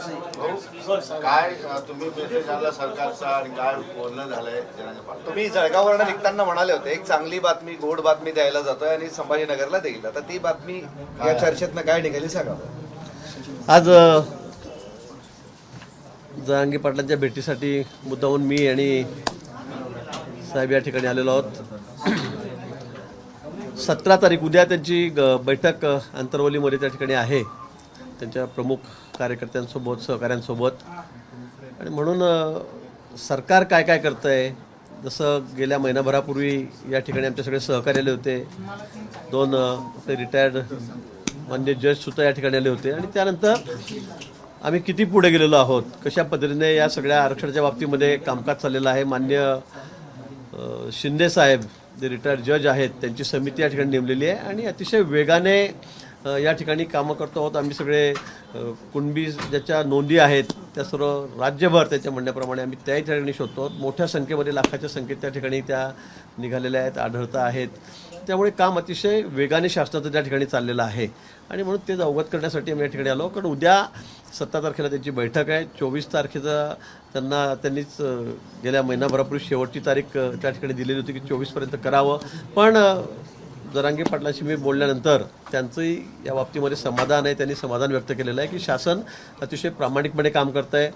काय तुम्ही मेसेज आणला सरकारचा आणि काय बोलणं झालंय जनांगे पाटील? तुम्ही जळगाववरून निघताना म्हणाले होते एक चांगली बातमी गोड बातमी द्यायला जातोय आणि संभाजीनगरला देईल. आता ती बातमी या चर्चेतनं काय निघाली सांगा. आज जरांगे पाटलांच्या भेटीसाठी मुद्दामून मी आणि साहेब या ठिकाणी आलेलो आहोत. 17 तारीख उद्या त्यांची बैठक अंतरवलीमध्ये त्या ठिकाणी आहे त्यांच्या प्रमुख कार्यकर्त्यांसोबत सहकाऱ्यांसोबत. आणि म्हणून सरकार काय काय करतं आहे, जसं गेल्या महिनाभरापूर्वी या ठिकाणी आमचे सगळे सहकारी आले होते. 2 आपले रिटायर्ड मान्य जजसुद्धा या ठिकाणी आले होते. आणि त्यानंतर आम्ही किती पुढे गेलेलो आहोत, कशा पद्धतीने या सगळ्या आरक्षणाच्या बाबतीमध्ये कामकाज चाललेलं आहे. मान्य शिंदे साहेब जे रिटायर्ड जज आहेत त्यांची समिती या ठिकाणी नेमलेली आहे आणि अतिशय वेगाने या ठिकाणी कामं करतो आहोत. आम्ही सगळे कुणबी ज्याच्या नोंदी आहेत त्या सर्व राज्यभर त्याच्या म्हणण्याप्रमाणे आम्ही त्याही ठिकाणी शोधतो आहोत. मोठ्या संख्येमध्ये लाखाच्या संख्येत त्या ठिकाणी त्या निघालेल्या आहेत, आढळत आहेत. त्यामुळे काम अतिशय वेगाने शासनाचं त्या ठिकाणी चाललेलं आहे आणि म्हणून ते अवगत करण्यासाठी आम्ही या ठिकाणी आलो. कारण उद्या 17 तारखेला त्यांची बैठक आहे. 24 तारखेचा त्यांनीच गेल्या महिनाभरापूर्वी शेवटची तारीख त्या ठिकाणी दिलेली होती की 24पर्यंत करावं. पण जरांगे पाटलांशी मी बोलल्यानंतर त्यांचंही या बाबतीमध्ये समाधान आहे. त्यांनी समाधान व्यक्त केलेलं आहे की शासन अतिशय प्रामाणिकपणे काम करत आहे.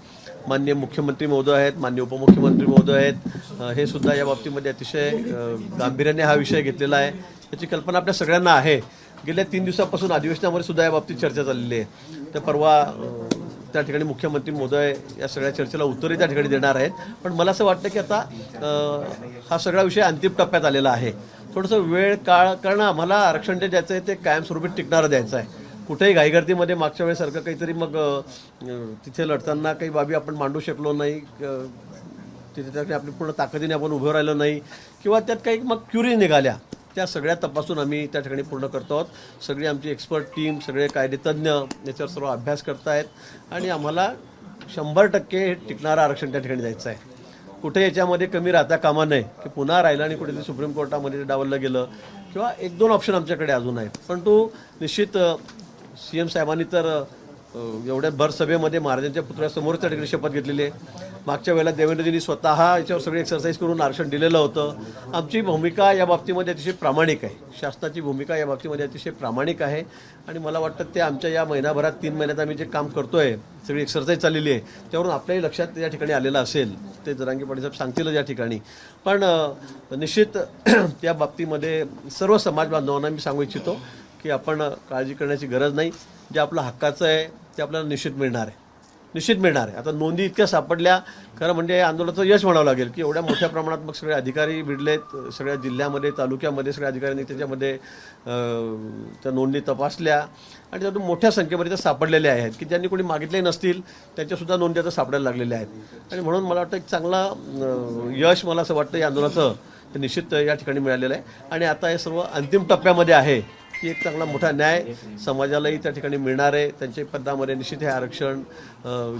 माननीय मुख्यमंत्री महोदय आहेत, माननीय उपमुख्यमंत्री महोदय आहेत, हे सुद्धा या बाबतीमध्ये अतिशय गांभीर्याने हा विषय घेतलेला आहे. याची कल्पना आपल्या सगळ्यांना आहे. गेल्या 3 दिवसापासून अधिवेशनामध्ये सुद्धा या बाबतीत चर्चा चाललेली आहे. तर परवा त्या ठिकाणी मुख्यमंत्री महोदय या सगळ्या चर्चेला उत्तरही त्या ठिकाणी देणार आहेत. पण मला असं वाटतं की आता हा सगळा विषय अंतिम टप्प्यात आलेला आहे. थोडंसं वेळ काळ, कारण आम्हाला आरक्षण जे द्यायचं आहे ते कायमस्वरूपी टिकणारं द्यायचं आहे. कुठेही घाईगर्दीमध्ये मागच्या वेळेसारखं काहीतरी मग तिथे लढताना काही बाबी आपण मांडू शकलो नाही, तिथे त्या आपली पूर्ण ताकदीने आपण उभं राहिलो नाही किंवा त्यात काही मग क्युरी निघाल्या, त्या सगळ्या तपासून आम्ही त्या ठिकाणी पूर्ण करतो आहोत. सगळी आमची एक्सपर्ट टीम, सगळे कायदेतज्ञ याच्यावर सर्व अभ्यास करत आहेत आणि आम्हाला 100% टिकणारं आरक्षण त्या ठिकाणी द्यायचं आहे. कुठे याच्यामध्ये कमी राहता कामा नये की पुन्हा राहिलं आणि कुठेतरी सुप्रीम कोर्टामध्ये डावललं गेलं किंवा 1-2 ऑप्शन आमच्याकडे अजून आहेत. पण तो निश्चित CM साहेबांनी तर एवढ्या भर सभेमध्ये महाराजांच्या पुतळ्यासमोर त्या ठिकाणी शपथ घेतलेली आहे. मागच्या वेळेला देवेंद्रजींनी स्वतः याच्यावर सगळी एक्सरसाइज करून आरक्षण दिलेलं होतं. आमची भूमिका या बाबतीमध्ये अतिशय प्रामाणिक आहे. शासनाची भूमिका या बाबतीमध्ये अतिशय प्रामाणिक आहे आणि मला वाटतं ते आमच्या या महिनाभरात 3 महिन्यात आम्ही जे काम करतोय, सगळी एक्सरसाइज चाललेली आहे, त्यावरून आपल्याही लक्षात या ठिकाणी आलेलं असेल. ते जरांगे पाटील साहेब सांगतीलच या ठिकाणी. पण निश्चित त्या बाबतीमध्ये सर्व समाज बांधवांना मी सांगू इच्छितो की आपण काळजी करण्याची गरज नाही. जे आपलं हक्काचं आहे ते आपल्याला निश्चित मिळणार आहे, निश्चित मिळणार आहे. आता नोंदी इतक्या सापडल्या, खरं म्हणजे आंदोलनाचं यश म्हणावं लागेल की एवढ्या मोठ्या प्रमाणात मग सगळे अधिकारी भिडलेत, सगळ्या जिल्ह्यामध्ये तालुक्यामध्ये सगळ्या अधिकाऱ्यांनी त्याच्यामध्ये त्या नोंदी तपासल्या आणि त्यातून मोठ्या संख्येमध्ये त्या सापडलेल्या आहेत की ज्यांनी कोणी मागितले नसतील त्यांच्यासुद्धा नोंदी आता सापडायला लागलेल्या आहेत. आणि म्हणून मला वाटतं एक चांगला यश मला असं वाटतं या आंदोलनाचं ते निश्चित या ठिकाणी मिळालेलं आहे. आणि आता हे सर्व अंतिम टप्प्यामध्ये आहे की एक चांगला मोठा न्याय समाजालाही त्या ठिकाणी मिळणार आहे. त्यांच्या पदामध्ये निश्चित हे आरक्षण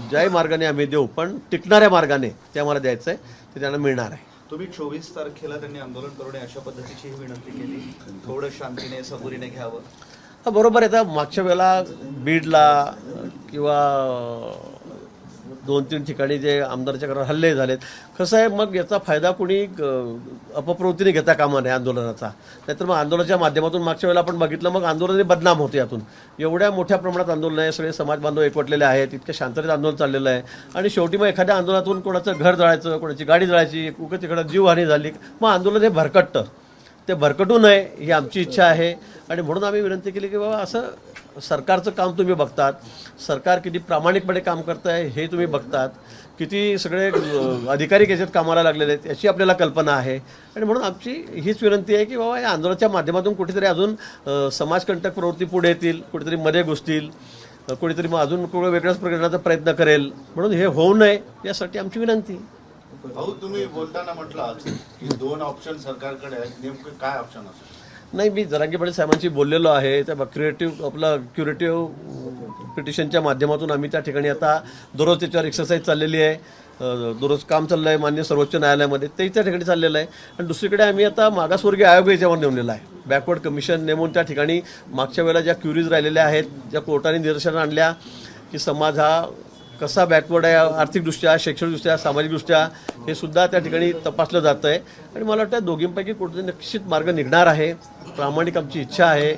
ज्याही मार्गाने आम्ही देऊ, पण टिकणाऱ्या मार्गाने ते आम्हाला द्यायचं आहे, ते त्यांना मिळणार आहे. तुम्ही 24 तारखेला त्यांनी आंदोलन करू नये अशा पद्धतीची विनंती केली, थोडं शांतीने सबुरीने घ्यावं. बरोबर आहे. आता मागच्या वेळेला बीडला किंवा 2-3 ठिकाणी जे आमदाराच्या घरावर हल्ले झालेत, कसं आहे मग याचा फायदा कोणी अपप्रवृत्तीने घेता कामा नये आंदोलनाचा. नाहीतर मग आंदोलनाच्या माध्यमातून मागच्या वेळेला आपण बघितलं मग आंदोलने बदनाम होते. यातून एवढ्या मोठ्या प्रमाणात आंदोलन आहे, सगळे समाज बांधव एकवटलेले आहेत, इतक्या शांततेत आंदोलन चाललेलं आहे आणि शेवटी मग एखाद्या आंदोलनातून कोणाचं घर जळायचं, कोणाची गाडी जळायची, कुठे तिकडं जीवहानी झाली, मग आंदोलन हे भरकटतं. ते भरकटू नये ही आमची इच्छा आहे. आणि म्हणून आम्ही विनंती केली की बाबा असं सरकारचं काम तुम्ही बघतात, सरकार किती प्रामाणिकपणे काम करत आहे हे तुम्ही बघतात, किती सगळे अधिकारी याच्यात कामाला लागलेले आहेत याची आपल्याला कल्पना आहे. आणि म्हणून आमची हीच विनंती आहे की बाबा या आंदोलनाच्या माध्यमातून कुठेतरी अजून समाजकंटक प्रवृत्ती पुढे येतील, कुठेतरी मध्ये घुसतील, कुठेतरी मग अजून कोण वेगळ्याच प्रकारचा प्रयत्न करेल. म्हणून हे होऊ नये यासाठी आमची विनंती. भाऊ, तुम्ही बोलताना म्हटलं की 2 ऑप्शन सरकारकडे आहेत, नेमकं काय ऑप्शन असेल? नाही, मी जरांगे पाटील साहेबांशी बोललेलो आहे. त्या क्युरेटिव्ह पिटिशनच्या माध्यमातून आम्ही त्या ठिकाणी आता दररोज त्याच्यावर एक्सरसाइज चाललेली आहे. दररोज काम चाललं आहे मान्य सर्वोच्च न्यायालयामध्ये, तेही त्या ठिकाणी चाललेलं आहे. आणि दुसरीकडे आम्ही आता मागासवर्गीय आयोग याच्यावर नेमलेला आहे, बॅकवर्ड कमिशन नेमून त्या ठिकाणी मागच्या वेळेला ज्या क्युरीज राहिलेल्या आहेत, ज्या कोर्टाने निदर्शनास आणल्या की समाज हा कसा बॅकवर्ड आहे आर्थिकदृष्ट्या, शैक्षणिकदृष्ट्या, सामाजिकदृष्ट्या, हे सुद्धा त्या ठिकाणी तपासलं जातं आहे. आणि मला वाटतं दोघींपैकी कुठेतरी निश्चित मार्ग निघणार आहे, प्रामाणिक आमची इच्छा आहे.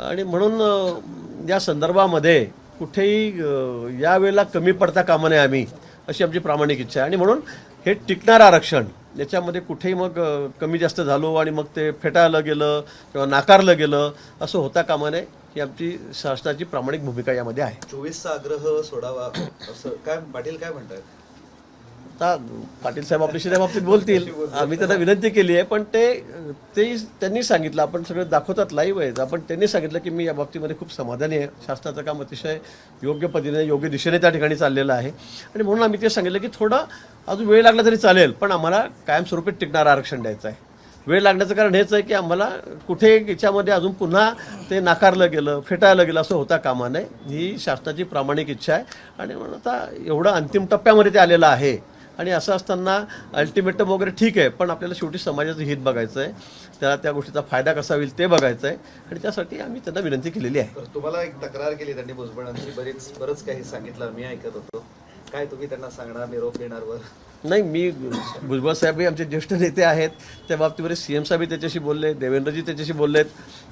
आणि म्हणून या संदर्भामध्ये कुठेही यावेळेला कमी पडता कामा नये आम्ही, अशी आमची प्रामाणिक इच्छा आहे. आणि म्हणून हे टिकणारं आरक्षण, याच्यामध्ये कुठेही मग कमी जास्त झालो आणि मग ते फेटाळलं गेलं किंवा नाकारलं गेलं असं होता कामा नये, ही आमची शासनाची प्रामाणिक भूमिका यामध्ये आहे. 24चा आग्रह सोडावा असं काय पाटील काय म्हणतात? आता पाटील साहेब आपल्याशी त्या बाबतीत बोलतील, आम्ही त्यांना विनंती केली आहे. पण त्यांनी सांगितलं, आपण सगळं दाखवतात लाईव्ह आहेत, आपण त्यांनी सांगितलं की मी या बाबतीमध्ये खूप समाधानी आहे, शासनाचं काम अतिशय योग्य पद्धतीने योग्य दिशेने त्या ठिकाणी चाललेलं आहे. आणि म्हणून आम्ही ते सांगितलं की थोडं अजून वेळ लागला तरी चालेल, पण आम्हाला कायमस्वरूपी टिकणारं आरक्षण द्यायचं आहे. वेळ लागण्याचं कारण हेच आहे की आम्हाला कुठे याच्यामध्ये अजून पुन्हा ते नाकारलं गेलं, फेटाळलं गेलं असं होता कामा नये, ही शासनाची प्रामाणिक इच्छा आहे. आणि म्हणून आता एवढं अंतिम टप्प्यामध्ये ते आलेलं आहे. आणि असं असताना अल्टिमेटम वगैरे ठीक आहे, पण आपल्याला शेवटी समाजाचं हित बघायचं आहे, त्याला त्या गोष्टीचा फायदा कसा होईल ते बघायचं आहे. आणि त्यासाठी आम्ही त्यांना विनंती केलेली आहे. तर तुम्हाला एक तक्रार केली त्यांनी भुजबळांची, बरंच काही सांगितलं, मी ऐकत होतो. काय तुम्ही त्यांना सांगणार, निरोप देणार वर? नाही, मी भुजबळ साहेबही आमचे ज्येष्ठ नेते आहेत, त्या बाबतीमध्ये CM साहेबही त्याच्याशी बोलले, देवेंद्रजी त्याच्याशी बोललेत,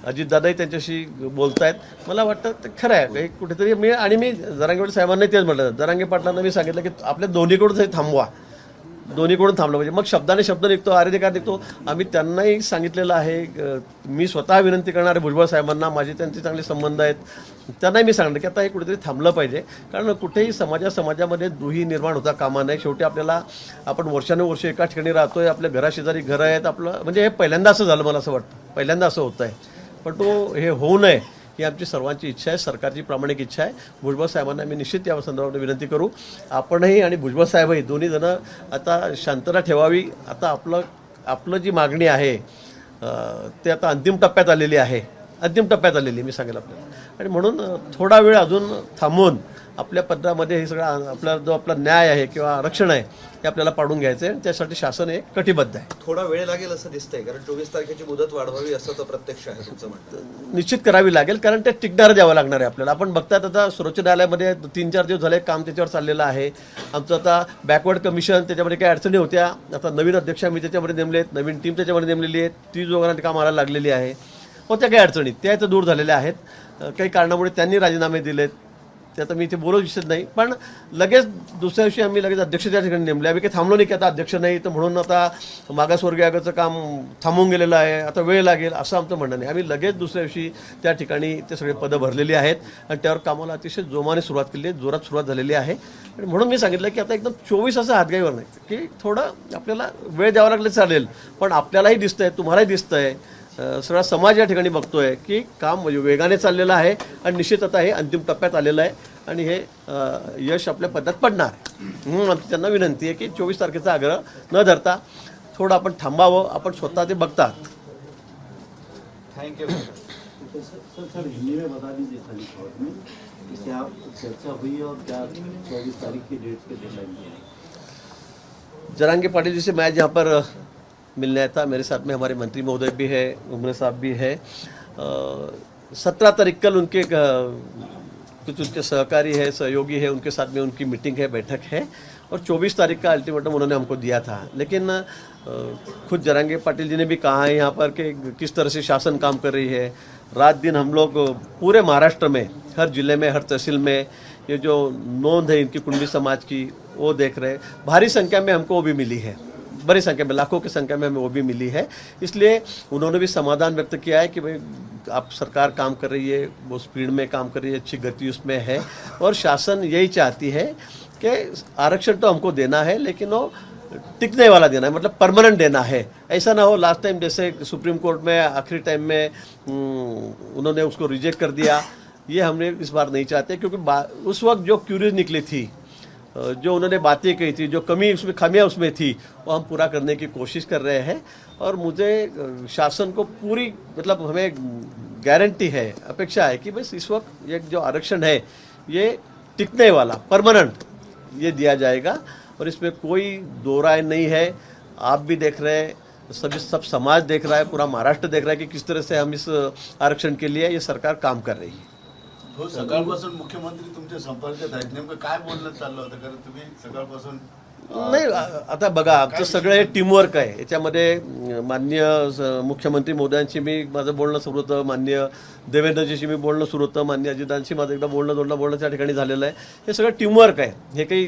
अजितदादाही त्यांच्याशी बोलतायत. मला वाटतं ते खरं आहे काही कुठेतरी. मी जरांगे साहेबांना तेच म्हटलं, जरांगे पाटलांना मी सांगितलं की आपल्या दोन्हीकडून हे थांबवा, दोन्हीकडून थांबलं पाहिजे. मग शब्दाने शब्द निघतो, आरेधिकार निघतो. आम्ही त्यांनाही सांगितलेलं आहे, मी स्वतः विनंती करणार आहे भुजबळ साहेबांना, माझे त्यांचे चांगले संबंध आहेत, त्यांनाही मी सांगणार की आता हे कुठेतरी थांबलं पाहिजे. कारण कुठेही समाजामध्ये दुही निर्माण होता कामा नये. शेवटी आपण वर्षानुवर्ष एका ठिकाणी राहतोय, आपल्या घराशेजारी घरं आहेत, आपलं म्हणजे हे पहिल्यांदा असं झालं, मला असं वाटतं पहिल्यांदा असं होतं आहे. पण हे होऊ नये ही आमची सर्वांची इच्छा आहे, सरकारची प्रामाणिक इच्छा आहे. भुजबळ साहेबांना मी निश्चित या संदर्भात विनंती करू. आपणही आणि भुजबळ साहेबही दोन्ही जण आता शांतता ठेवावी. आता आपलं जी मागणी आहे ते आता अंतिम टप्प्यात आलेली मी सांगेल आपल्याला. आणि म्हणून थोडा वेळ अजून थांबवून आपल्या पत्रामध्ये हे सगळं आपला न्याय आहे किंवा आरक्षण आहे हे आपल्याला पाडून घ्यायचं आहे. त्यासाठी शासन हे कटिबद्ध आहे. थोडा वेळ लागेल असं दिसतंय, कारण 24 तारखेची मुदत वाढवावी असं तर प्रत्यक्ष आहे तुमचं म्हणणं. निश्चित करावी लागेल, कारण ते टिकणारं द्यावं लागणार आहे आपल्याला. आपण बघतात आता सर्वोच्च न्यायालयामध्ये 3-4 दिवस झाले काम त्याच्यावर चाललेलं आहे. आमचं आता बॅकवर्ड कमिशन, त्याच्यामध्ये काही अडचणी होत्या, आता नवीन अध्यक्ष आम्ही त्याच्यामध्ये नेमलेत, नवीन टीम त्याच्यामध्ये नेमलेली आहे, 30 लोकांना कामाला लागलेली आहे. होत्या काही अडचणी, त्या इथं दूर झालेल्या आहेत. काही कारणामुळे त्यांनी राजीनामे दिलेत, ते आता मी इथे बोलू इच्छित नाही. पण लगेच दुसऱ्या दिवशी आम्ही लगेच अध्यक्ष त्या ठिकाणी नेमले. आम्ही काही थांबलो नाही की आता अध्यक्ष नाही तर म्हणून आता मागासवर्गीय आयोगाचं काम थांबून गेलेलं आहे, आता वेळ लागेल असं आमचं म्हणणं नाही. आम्ही लगेच दुसऱ्या दिवशी त्या ठिकाणी ते सगळे पदं भरलेली आहेत आणि त्यावर कामाला अतिशय जोमाने सुरुवात केली आहे, जोरात सुरुवात झालेली आहे. आणि म्हणून मी सांगितलं की आता एकदम 24 असं हातगाईवर नाही, की थोडं आपल्याला वेळ द्यावा लागले चालेल, पण आपल्यालाही दिसतंय, तुम्हालाही दिसतंय, सगळा समाज या ठिकाणी बघतोय की काम वेगाने चाललेलं आहे. आणि निश्चित आता हे अंतिम टप्प्यात आलेलं आहे आणि हे यश आपल्या पदात पडणार आहे. म्हणून आमची त्यांना विनंती आहे की 24 तारखेचा आग्रह न धरता थोडं आपण थांबावं, आपण स्वतः ते बघतात. थँक्यू. सर हिंदी में बता दीजिए खाली शॉर्ट में कि क्या चर्चा हुई और क्या 24 तारीख की डेट पे डेडलाइन है? जरांगे पाटिल जी से मैं यहाँ पर मिलने आया था, मेरे साथ में हमारे मंत्री महोदय भी है, उमरे साहब भी है. 17 तारीख कल उनके कुछ उनके सहकारी है, सहयोगी है, उनके साथ में उनकी मीटिंग है, बैठक है. और 24 तारीख का अल्टीमेटम उन्होंने हमको दिया था. लेकिन खुद जरांगे पाटिल जी ने भी कहा है यहाँ पर कि किस तरह से शासन काम कर रही है. रात दिन हम लोग पूरे महाराष्ट्र में, हर जिले में, हर तहसील में ये जो नोंद है इनकी कुंडली समाज की, वो देख रहे हैं. भारी संख्या में हमको वो भी मिली है, बड़ी संख्या में, लाखों की संख्या में हमें वो भी मिली है. इसलिए उन्होंने भी समाधान व्यक्त किया है कि भाई आप सरकार काम कर रही है, वो स्पीड में काम कर रही है, अच्छी गति उसमें है. और शासन यही चाहती है कि आरक्षण तो हमको देना है, लेकिन वो टिकने वाला देना है, मतलब परमानेंट देना है. ऐसा ना हो लास्ट टाइम जैसे सुप्रीम कोर्ट में आखिरी टाइम में उन्होंने उसको रिजेक्ट कर दिया. ये हमने इस बार नहीं चाहते, क्योंकि उस वक्त जो क्यूरीज निकली थी, जो उन्होंने बातें कही थी, जो कमी उसमें, खामियां उसमें थी, वो हम पूरा करने की कोशिश कर रहे हैं. और मुझे शासन को पूरी, मतलब हमें गारंटी है, अपेक्षा है कि बस इस वक्त ये जो आरक्षण है ये टिकने वाला, परमानेंट ये दिया जाएगा. और इसमें कोई दो राय नहीं है. आप भी देख रहे हैं, सब समाज देख रहा है, पूरा महाराष्ट्र देख रहा है कि किस तरह से हम इस आरक्षण के लिए ये सरकार काम कर रही है. हो, सकाळपासून मुख्यमंत्री तुमच्या संपर्कात आहेत. नेमकं काय बोलणं चाललं होतं? कारण तुम्ही सकाळपासून नाही, आता बघा, आमचं सगळं हे टीमवर्क आहे. याच्यामध्ये माननीय मुख्यमंत्री मोदयांशी मी माझं बोलणं सुरू होतं, माननीय देवेंद्रजीशी मी बोलणं सुरू होतं, माननीय अजितदादांशी माझं एकदा बोलणं त्या ठिकाणी झालेलं आहे. हे सगळं टीमवर्क आहे. हे काही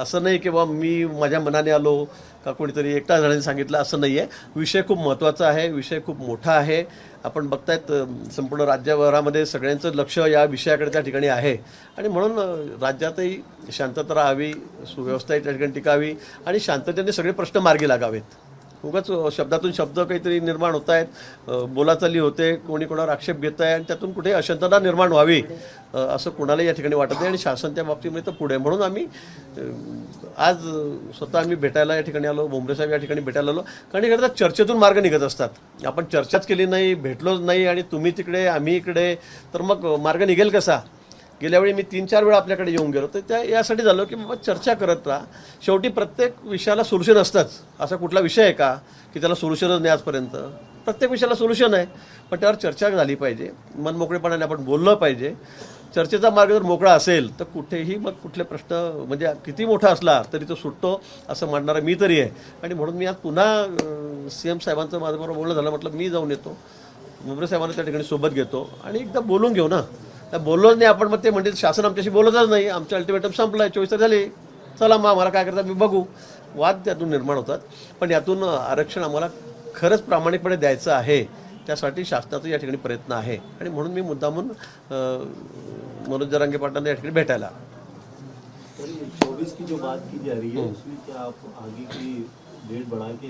असं नाही की बा मी माझ्या मनाने आलो का कोणीतरी एकटा जणांनी सांगितलं, असं नाही आहे. विषय खूप महत्त्वाचा आहे, विषय खूप मोठा आहे. आपण बघतायत संपूर्ण राज्यभरामध्ये सगळ्यांचं लक्ष या विषयाकडे त्या ठिकाणी आहे आणि म्हणून राज्यातही शांतता राहावी, सुव्यवस्था त्या ठिकाणी टिकावी आणि शांततेने सगळे प्रश्न मार्गी लागावेत. उगाच शब्दातून शब्द काहीतरी निर्माण होत आहेत, बोलाचाली होते, कोणी कोणावर आक्षेप घेत आहे आणि त्यातून कुठे अशांतता निर्माण व्हावी असं कोणालाही या ठिकाणी वाटत आहे आणि शासन त्या बाबतीमध्ये तर पुढे. म्हणून आम्ही आज स्वतः आम्ही भेटायला या ठिकाणी आलो, भुमरे साहेब या ठिकाणी भेटायला आलो. कारण एकदा चर्चेतून मार्ग निघत असतात. आपण चर्चाच केली नाही, भेटलोच नाही आणि तुम्ही तिकडे आम्ही इकडे, तर मग मार्ग निघेल कसा? गेल्या वेळी मी 3-4 वेळा आपल्याकडे येऊन गेलो, तर त्या यासाठी झालं की बाबा चर्चा करत राहा. शेवटी प्रत्येक विषयाला सोल्युशन असतंच. असा कुठला विषय आहे का की त्याला सोल्युशनच नाही आजपर्यंत? प्रत्येक विषयाला सोल्युशन आहे, पण त्यावर चर्चा झाली पाहिजे, मनमोकळेपणाने आपण बोललं पाहिजे. चर्चेचा मार्ग जर मोकळा असेल तर कुठेही मग कुठले प्रश्न म्हणजे किती मोठा असला तरी तो सुटतो असं मानणारा मी तरी आहे. आणि म्हणून मी आज पुन्हा CM साहेबांचं माझ्याबरोबर बोलणं झालं, म्हटलं मी जाऊन येतो, भुमरे साहेबांना त्या ठिकाणी सोबत घेतो आणि एकदा बोलून घेऊ ना. त्या बोललोच नाही आपण, मग ते म्हणजे शासन आमच्याशी बोलतच नाही, आमचं अल्टिमेटम संपलं आहे, 24 तास झाले, चला मग आम्हाला काय करतात मी बघू. वाद त्यातून निर्माण होतात. पण यातून आरक्षण आम्हाला खरंच प्रामाणिकपणे द्यायचं आहे, त्यासाठी शासनाचा या ठिकाणी प्रयत्न आहे आणि म्हणून मी मुद्दामून मनोज जरांगे पाटलांना या ठिकाणी भेटायला. 24 की जो बात की जा रही है उसमें क्या आप आगे की डेट बढ़ा के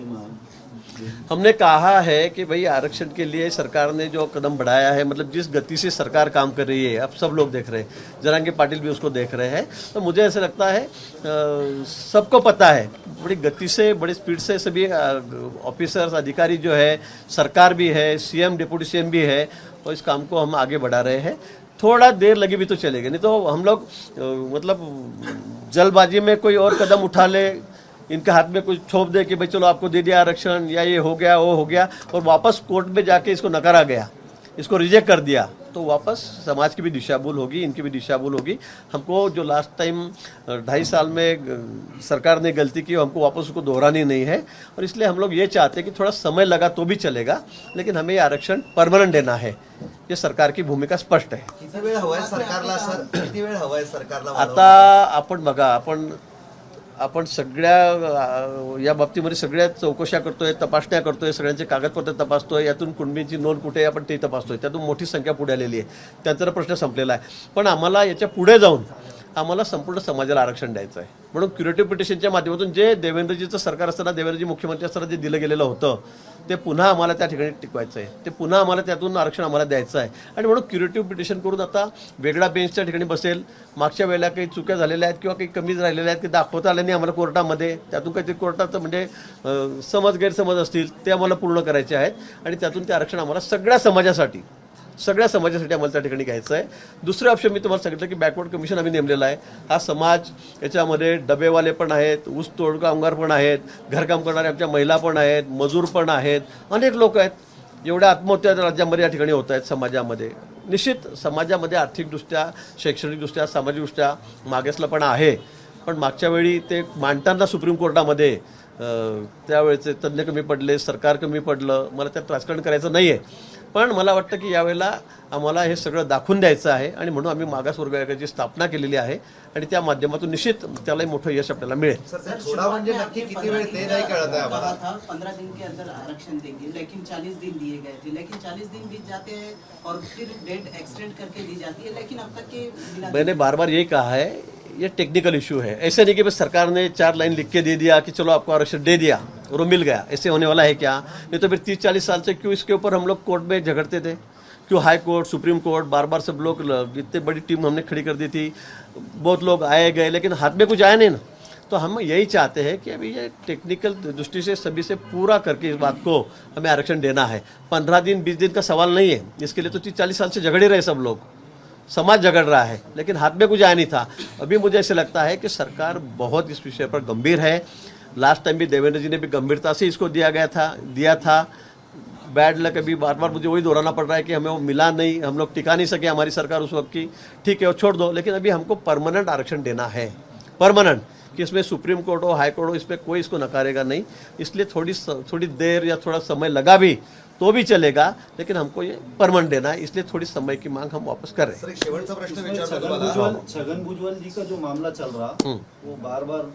हमने कहा है कि भाई आरक्षण के लिए सरकार ने जो कदम बढ़ाया है, मतलब जिस गति से सरकार काम कर रही है, अब सब लोग देख रहे हैं, जरांगे पाटिल भी उसको देख रहे हैं, तो मुझे ऐसा लगता है सबको पता है बड़ी गति से, बड़ी स्पीड से सभी ऑफिसर्स अधिकारी जो है, सरकार भी है, CM डिप्टी CM भी है, और इस काम को हम आगे बढ़ा रहे हैं. थोड़ा देर लगी भी तो चलेगी, नहीं तो हम लोग मतलब जल्दबाजी में कोई और कदम उठा ले, इनके हाथ में कुछ थोप दे कि भाई चलो आपको दे दिया आरक्षण या ये हो गया वो हो गया, और वापस कोर्ट में जाके इसको नकारा गया, इसको रिजेक्ट कर दिया, तो वापस समाज की भी दिशा भूल होगी, इनकी भी दिशा भूल होगी. हमको जो लास्ट टाइम 2.5 साल में सरकार ने गलती की, हमको वापस उसको दोहरानी नहीं है. और इसलिए हम लोग ये चाहते हैं कि थोड़ा समय लगा तो भी चलेगा, लेकिन हमें ये आरक्षण परमानेंट देना है. ये सरकार की भूमिका स्पष्ट आहे. किती वेळ हवाय सरकारला सर? किती वेळ हवाय सरकारला? आता आपण बघा, आपण सगळ्या या बाबतीमध्ये सगळ्या चौकशा करतोय, तपासण्या करतोय, सगळ्यांचे कागदपत्र तपासतोय, यातून कुणबींची नोंद कुठे आहे आपण ते तपासतोय, त्यातून मोठी संख्या पुढे आलेली आहे, त्यांचा प्रश्न संपलेला आहे. पण आम्हाला याच्या पुढे जाऊन आम्हाला संपूर्ण समाजाला आरक्षण द्यायचं आहे. म्हणून क्युरेटिव्ह पिटिशनच्या माध्यमातून जे देवेंद्रजीचं सरकार असताना, देवेंद्रजी मुख्यमंत्री असताना जे दिलं गेलेलं होतं ते पुन्हा आम्हाला त्या ठिकाणी टिकवायचं आहे, ते पुन्हा आम्हाला त्यातून आरक्षण आम्हाला द्यायचं आहे. आणि म्हणून क्युरेटिव्ह पिटिशन करून आता वेगळा बेंच त्या ठिकाणी बसेल. मागच्या वेळेला काही चुक्या झालेल्या आहेत किंवा काही कमी राहिलेल्या आहेत की दाखवता आल्या नाही आम्हाला कोर्टामध्ये, त्यातून काहीतरी कोर्टाचं म्हणजे गैरसमज असतील ते आम्हाला पूर्ण करायचे आहेत आणि त्यातून ते आरक्षण आम्हाला सगळ्या समाजासाठी आम्हाला त्या ठिकाणी घ्यायचं आहे. दुसरं ऑप्शन मी तुम्हाला सांगितलं की बॅकवर्ड कमिशन आम्ही नेमलेलं आहे. हा समाज, याच्यामध्ये डबेवाले पण आहेत, ऊस तोड कामगार पण आहेत, घरकाम करणारे आमच्या महिला पण आहेत, मजूर पण आहेत, अनेक लोक आहेत. एवढ्या आत्महत्या राज्यामध्ये या ठिकाणी होत आहेत समाजामध्ये. निश्चित समाजामध्ये आर्थिकदृष्ट्या, शैक्षणिकदृष्ट्या, सामाजिकदृष्ट्या मागासलेपणा आहे. पण मागच्या वेळी ते मांडताना सुप्रीम कोर्टामध्ये त्यावेळेचे तज्ज्ञ कमी पडले, सरकार कमी पडलं. मला त्यात राजकारण करायचं नाही आहे, पण मला वाटतं की यावेळेला आम्हाला हे सगळं दाखवून द्यायचं आहे आणि म्हणून आम्ही मागासवर्ग आयोगाची स्थापना केलेली आहे आणि त्या माध्यमातून निश्चित त्यालाही मोठं यश आपल्याला मिळेल. सर थोडा म्हणजे नक्की किती वेळ ते नाही कळत आहे आम्हाला. 15 दिन के अंदर आरक्षण देंगे, लेकिन 40 दिन दिए गए थे, लेकिन 40 दिन बीत जाते हैं और फिर डेट एक्सटेंड करके दी जाती है, लेकिन अब तक के मैंने बार बार यही कहा है, ये टेक्निकल इशू है. ऐसे नहीं कि बस सरकार ने 4 लाइन लिख के दे दिया कि चलो आपको आरक्षण दे दिया और वो मिल गया, ऐसे होने वाला है क्या? नहीं तो फिर 30-40 साल से क्यों इसके ऊपर हम लोग कोर्ट में झगड़ते थे? क्यों हाई कोर्ट, सुप्रीम कोर्ट, बार बार सब लोग, इतनी बड़ी टीम हमने खड़ी कर दी थी, बहुत लोग आए गए, लेकिन हाथ में कुछ आया नहीं ना. तो हम यही चाहते हैं कि अभी ये टेक्निकल दृष्टि से सभी से पूरा करके इस बात को हमें आरक्षण देना है. 15 दिन 20 दिन का सवाल नहीं है, इसके लिए तो 30-40 साल से झगड़े रहे सब लोग, समाज झगड़ रहा है, लेकिन हाथ में कुछ आया नहीं था. अभी मुझे ऐसे लगता है कि सरकार बहुत इस विषय पर गंभीर है. लास्ट टाइम भी देवेंद्र जी ने भी गंभीरता से इसको दिया था. बैड लक अभी बार बार मुझे वही दोहराना पड़ रहा है कि हमें वो मिला नहीं, हम लोग टिका नहीं सके, हमारी सरकार उस वक्त की, ठीक है वो छोड़ दो, लेकिन अभी हमको परमानेंट आरक्षण देना है, परमानेंट, कि इसमें सुप्रीम कोर्ट हो, हाई कोर्ट हो, इस पर कोई इसको नकारेगा नहीं। इसलिए थोड़ी देर या थोड़ा समय लगा भी तो भी चलेगा, लेकिन हमको ये परमानेंट देना है, इसलिए थोड़ी समय की मांग हम वापस कर रहे हैं। सर एक शेवटचा प्रश्न विचारतो तुम्हाला. छगन भुजबल जी का जो मामला चल रहा वो बार बार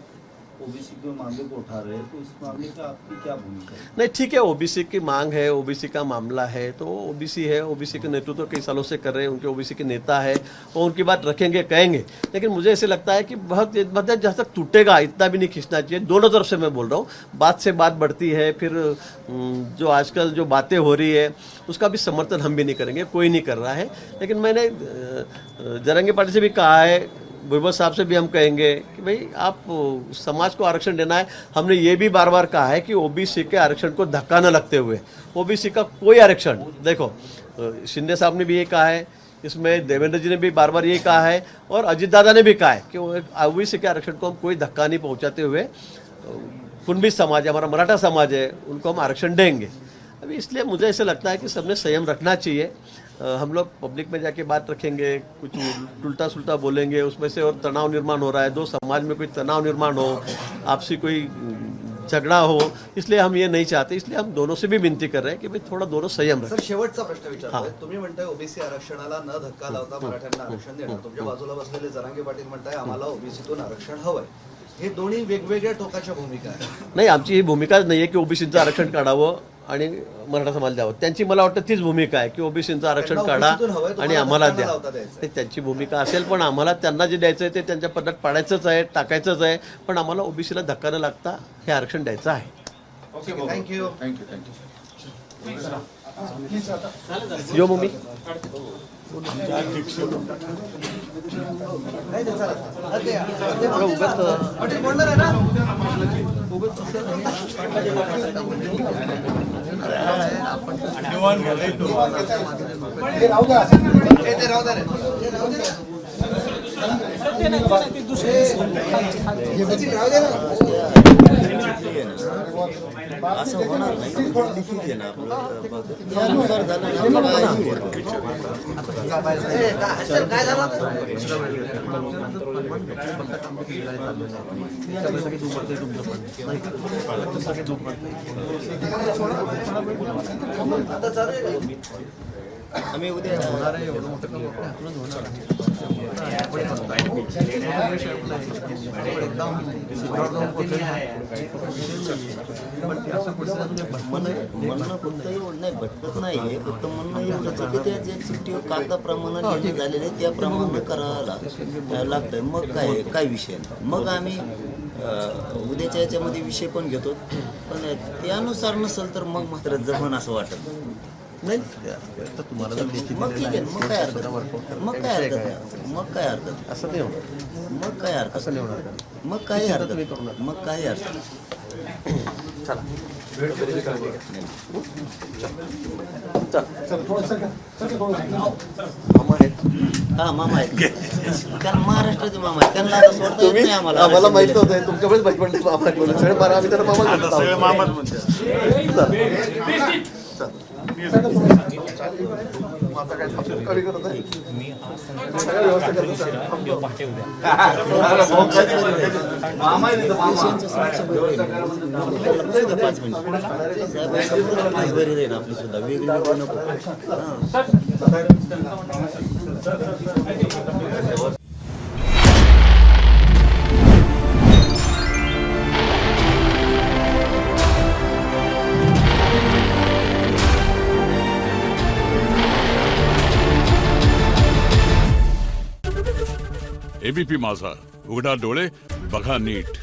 ओबीसी के मामले को उठा रहे हैं, तो इस मामले का आपकी क्या भूमिका है? नहीं ठीक है, ओबीसी की मांग है, ओबीसी का मामला है, तो ओबीसी है, ओबीसी के नेतृत्व कई सालों से कर रहे हैं, उनके ओबीसी के नेता है, वो उनकी बात रखेंगे, कहेंगे, लेकिन मुझे ऐसे लगता है कि बहुत मतलब जहाँ तक टूटेगा इतना भी नहीं खींचना चाहिए। दोनों तरफ से मैं बोल रहा हूँ, बात से बात बढ़ती है, फिर जो आजकल जो बातें हो रही है उसका भी समर्थन हम भी नहीं करेंगे, कोई नहीं कर रहा है, लेकिन मैंने जरंगी पार्टी से भी कहा है, भुजबल साहब से भी हम कहेंगे कि भाई आप समाज को आरक्षण देना है। हमने ये भी बार बार कहा है कि ओबीसी के आरक्षण को धक्का न लगते हुए, ओबीसी का कोई आरक्षण, देखो शिंदे साहब ने भी ये कहा है, इसमें देवेंद्र जी ने भी बार बार ये कहा है, और अजित दादा ने भी कहा है कि ओबीसी के आरक्षण को हम कोई धक्का नहीं पहुंचाते हुए, कुणबी समाज है, हमारा मराठा समाज है, उनको हम आरक्षण देंगे। अभी इसलिए मुझे ऐसे लगता है कि सबने संयम रखना चाहिए। हम लोग पब्लिक में जाके बात रखेंगे, कुछ उल्टा सुल्टा बोलेंगे, उसमें से और तनाव निर्माण हो रहा है, दो समाज में कोई तनाव निर्माण हो, आपसी कोई झगड़ा हो, इसलिए हम ये नहीं चाहते। इसलिए हम दोनों से भी विनती कर रहे हैं कि भाई थोड़ा दोनों संयम रखें। सर शेवटचा प्रश्न विचारतोय. तुम्ही म्हणताय ओबीसी आरक्षणाला न धक्का लावता मराठ्यांना आरक्षण देणार. तुमच्या बाजूला बसलेले जरांगे पाटील म्हणताय आम्हाला ओबीसीतून आरक्षण हवंय. हे दोन्ही वेगवेगळ्या टोकाच्या भूमिका आहेत. नाही, आमची ही भूमिकाच नाही आहे की ओबीसीचं आरक्षण काढावं आणि मराठा समाज द्यावं. त्यांची मला वाटतं तीच भूमिका आहे की ओबीसीचं आरक्षण काढा आणि आम्हाला द्या. ते त्यांची भूमिका असेल, पण आम्हाला त्यांना जे द्यायचं आहे ते त्यांच्या पद्धत पाडायचंच आहे, टाकायचंच आहे, पण आम्हाला ओबीसीला धक्का न लागता हे आरक्षण द्यायचं आहे. थँक्यू. यो मम्मी पाटील बोलणार आहे ना. ते राहू द्या रे. असं होणार नाही. लिखित आहे ना आपलं, त्यानुसार झालं ना. काय झालं? आता चालू आहे. आम्ही उद्या होणार आहे. एवढं मोठं काम आपणच होणार म्हणणं फक्त एवढं नाही, भटकत नाही, फक्त म्हणणं एवढंच की त्या जे चिठ्ठीवर कागदाप्रमाणे निर्णय झालेले त्याप्रमाणे करायला लागतंय. मग काय विषय नाही. मग आम्ही उद्याच्या याच्यामध्ये विषय पण घेतो, पण त्यानुसार नसेल तर मग मात्र जमन असं वाटत नाही. तुम्हाला जर मग ठीक आहे. मग काय हरकत नाही. मग काय हरकत नाही. मग काय हरकत नाही. असं नाही होणार, मग काय हरकत असं नाही होणार. मग काही हरकत नाही. मग काही हरकत नाही. चला हा मामा आहेत. कारण महाराष्ट्राचे मामा आहेत, त्यांना आता सोडता येत नाही आम्हाला. आम्हाला माहित नव्हतं, तुमच्याकडेच माहिती पडलं मामा बोलले. सगळे मारा आम्ही तर मामा कमी करत आहे. आपली सुद्धा वेगळी नको. एबीपी माझा, उघडा डोळे बघा नीट.